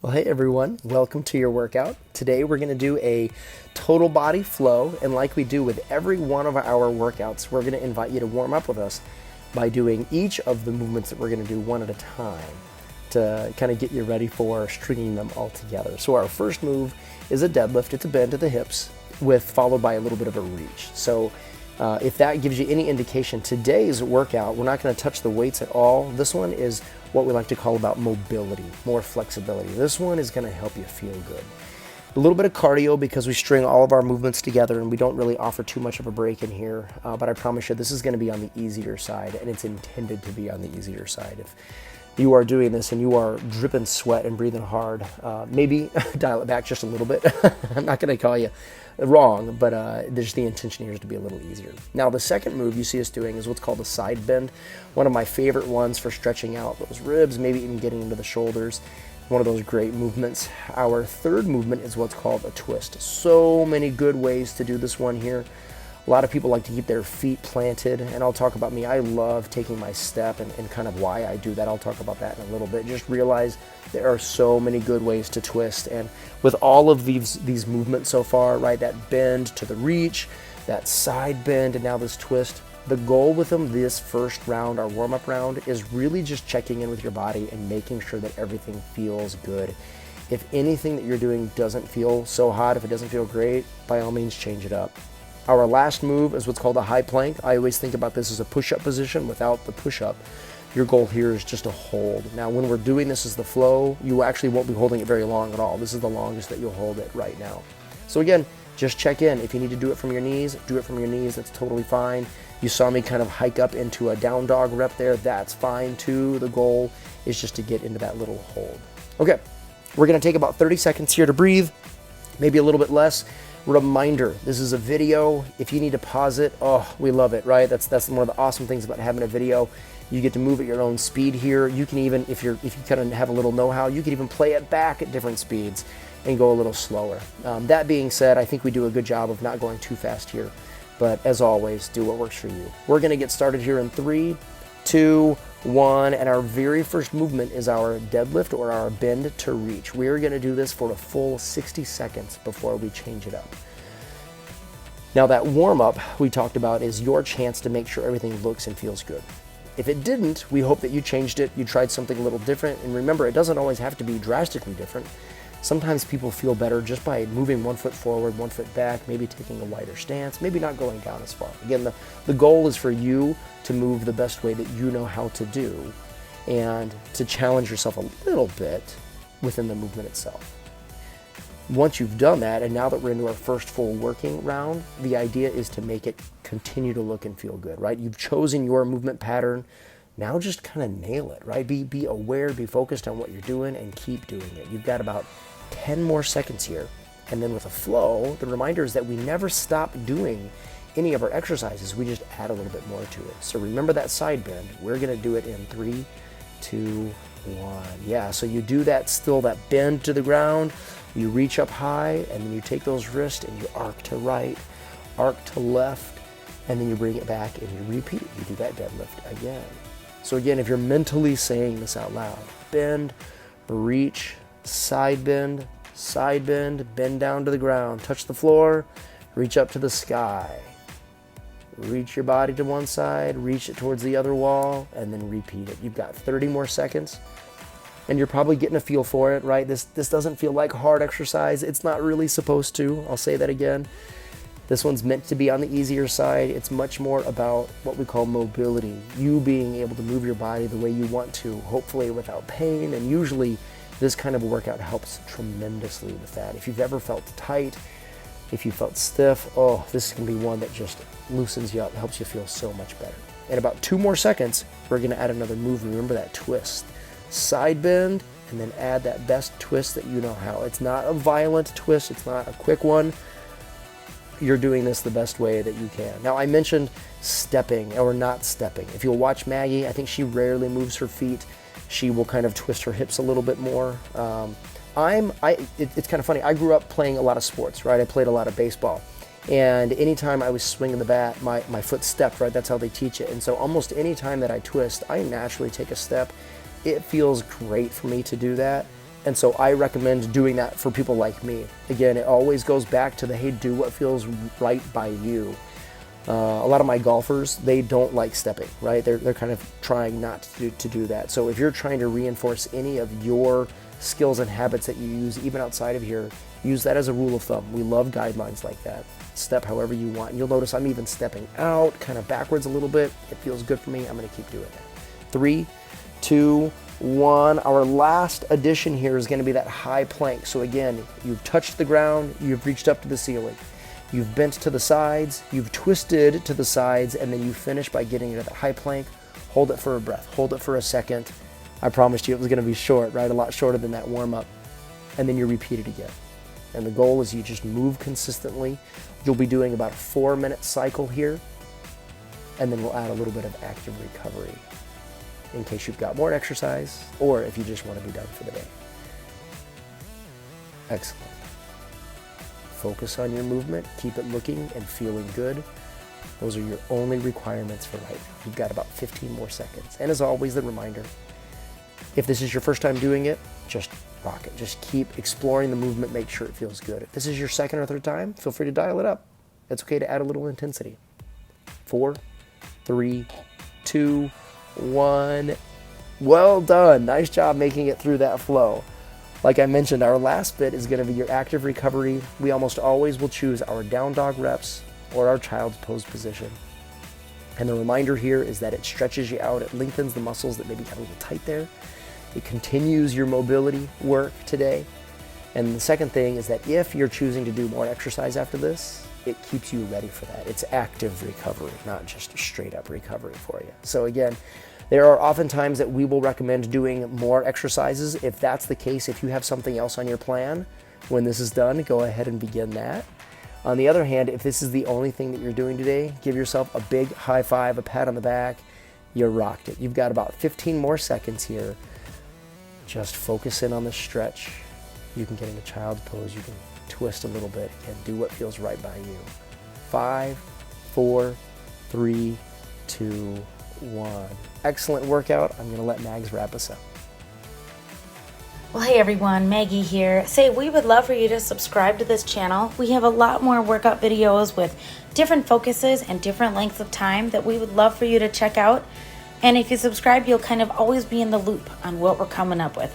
Well, hey everyone, welcome to your workout. Today we're going to do a total body flow, and like we do with every one of our workouts, we're going to invite you to warm up with us by doing each of the movements that we're going to do one at a time to kind of get you ready for stringing them all together. So our first move is a deadlift. It's a bend to the hips followed by a little bit of a reach. So if that gives you any indication, today's workout, we're not going to touch the weights at all. This one is what we like to call about mobility, more flexibility. This one is going to help you feel good. A little bit of cardio because we string all of our movements together and we don't really offer too much of a break in here. But I promise you, this is going to be on the easier side, and it's intended to be on the easier side. If you are doing this and you are dripping sweat and breathing hard, maybe dial it back just a little bit. I'm not going to call you wrong, but there's the intention here is to be a little easier. Now, the second move you see us doing is what's called a side bend. One of my favorite ones for stretching out those ribs, maybe even getting into the shoulders. One of those great movements. Our third movement is what's called a twist. So many good ways to do this one here. A lot of people like to keep their feet planted, and I'll talk about me. I love taking my step and kind of why I do that. I'll talk about that in a little bit. Just realize there are so many good ways to twist, and with all of these movements so far, right, that bend to the reach, that side bend, and now this twist, the goal with them this first round, our warm-up round, is really just checking in with your body and making sure that everything feels good. If anything that you're doing doesn't feel so hot, if it doesn't feel great, by all means change it up. Our last move is what's called a high plank. I always think about this as a push-up position without the push-up. Your goal here is just to hold. Now, when we're doing this as the flow, you actually won't be holding it very long at all. This is the longest that you'll hold it right now. So again, just check in. If you need to do it from your knees, do it from your knees. That's totally fine. You saw me kind of hike up into a down dog rep there. That's fine too. The goal is just to get into that little hold. Okay, we're gonna take about 30 seconds here to breathe, maybe a little bit less. Reminder, this is a video. If you need to pause it, oh, we love it, right? That's one of the awesome things about having a video. You get to move at your own speed here. You can even, if you kind of have a little know-how, you can even play it back at different speeds and go a little slower. That being said, I think we do a good job of not going too fast here. But as always, do what works for you. We're gonna get started here in 3, 2, 1, and our very first movement is our deadlift or our bend to reach. We're gonna do this for a full 60 seconds before we change it up. Now, that warm-up we talked about is your chance to make sure everything looks and feels good. If it didn't, we hope that you changed it, you tried something a little different, and remember, it doesn't always have to be drastically different. Sometimes people feel better just by moving one foot forward, one foot back, maybe taking a wider stance, maybe not going down as far. Again, the goal is for you to move the best way that you know how to do and to challenge yourself a little bit within the movement itself. Once you've done that, and now that we're into our first full working round, the idea is to make it continue to look and feel good, right? You've chosen your movement pattern. Now just kind of nail it, right? Be aware, be focused on what you're doing, and keep doing it. You've got about 10 more seconds here. And then with a flow, the reminder is that we never stop doing any of our exercises. We just add a little bit more to it. So remember that side bend. We're gonna do it in 3, 2, 1. Yeah, so you do that bend to the ground, you reach up high, and then you take those wrists and you arc to right, arc to left, and then you bring it back and you repeat. You do that deadlift again. So again, if you're mentally saying this out loud, bend, reach, side bend, bend down to the ground, touch the floor, reach up to the sky, reach your body to one side, reach it towards the other wall, and then repeat it. You've got 30 more seconds, and you're probably getting a feel for it, right? This doesn't feel like hard exercise. It's not really supposed to. I'll say that again. This one's meant to be on the easier side. It's much more about what we call mobility. You being able to move your body the way you want to, hopefully without pain. And usually this kind of workout helps tremendously with that. If you've ever felt tight, if you felt stiff, oh, this can be one that just loosens you up, helps you feel so much better. In about 2 more seconds, we're gonna add another move. Remember that twist. Side bend, and then add that best twist that you know how. It's not a violent twist, it's not a quick one. You're doing this the best way that you can. Now, I mentioned stepping or not stepping. If you'll watch Maggie, I think she rarely moves her feet. She will kind of twist her hips a little bit more. It's kind of funny. I grew up playing a lot of sports, right? I played a lot of baseball. And anytime I was swinging the bat, my foot stepped, right? That's how they teach it. And so almost any time that I twist, I naturally take a step. It feels great for me to do that. And so I recommend doing that for people like me. Again, it always goes back to the, hey, do what feels right by you. A lot of my golfers, they don't like stepping, right? They're kind of trying not to do that. So if you're trying to reinforce any of your skills and habits that you use, even outside of here, use that as a rule of thumb. We love guidelines like that. Step however you want. And you'll notice I'm even stepping out, kind of backwards a little bit. It feels good for me. I'm going to keep doing it. 3, 2, 1. Our last addition here is going to be that high plank. So again, you've touched the ground, you've reached up to the ceiling. You've bent to the sides, you've twisted to the sides, and then you finish by getting into that high plank. Hold it for a breath, hold it for a second. I promised you it was going to be short, right? A lot shorter than that warm up. And then you repeat it again. And the goal is you just move consistently. You'll be doing about a 4-minute cycle here, and then we'll add a little bit of active recovery in case you've got more exercise or if you just want to be done for the day. Excellent. Focus on your movement, keep it looking and feeling good. Those are your only requirements for right now. You've got about 15 more seconds. And as always, the reminder, if this is your first time doing it, just rock it. Just keep exploring the movement, make sure it feels good. If this is your second or third time, feel free to dial it up. It's okay to add a little intensity. 4, 3, 2, 1. Well done. Nice job making it through that flow. Like I mentioned, our last bit is going to be your active recovery. We almost always will choose our down dog reps or our child's pose position. And the reminder here is that it stretches you out. It lengthens the muscles that maybe got a little tight there. It continues your mobility work today. And the second thing is that if you're choosing to do more exercise after this, it keeps you ready for that. It's active recovery, not just straight up recovery for you. So again, there are often times that we will recommend doing more exercises. If that's the case, if you have something else on your plan, when this is done, go ahead and begin that. On the other hand, if this is the only thing that you're doing today, give yourself a big high five, a pat on the back. You rocked it. You've got about 15 more seconds here. Just focus in on the stretch. You can get into child's pose. You can twist a little bit. Again, do what feels right by you. 5, 4, 3, 2, 1. Excellent workout. I'm going to let Mags wrap us up. Well, hey everyone, Maggie here. We would love for you to subscribe to this channel. We have a lot more workout videos with different focuses and different lengths of time that we would love for you to check out. And if you subscribe, you'll kind of always be in the loop on what we're coming up with.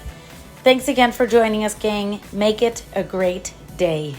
Thanks again for joining us, gang. Make it a great day.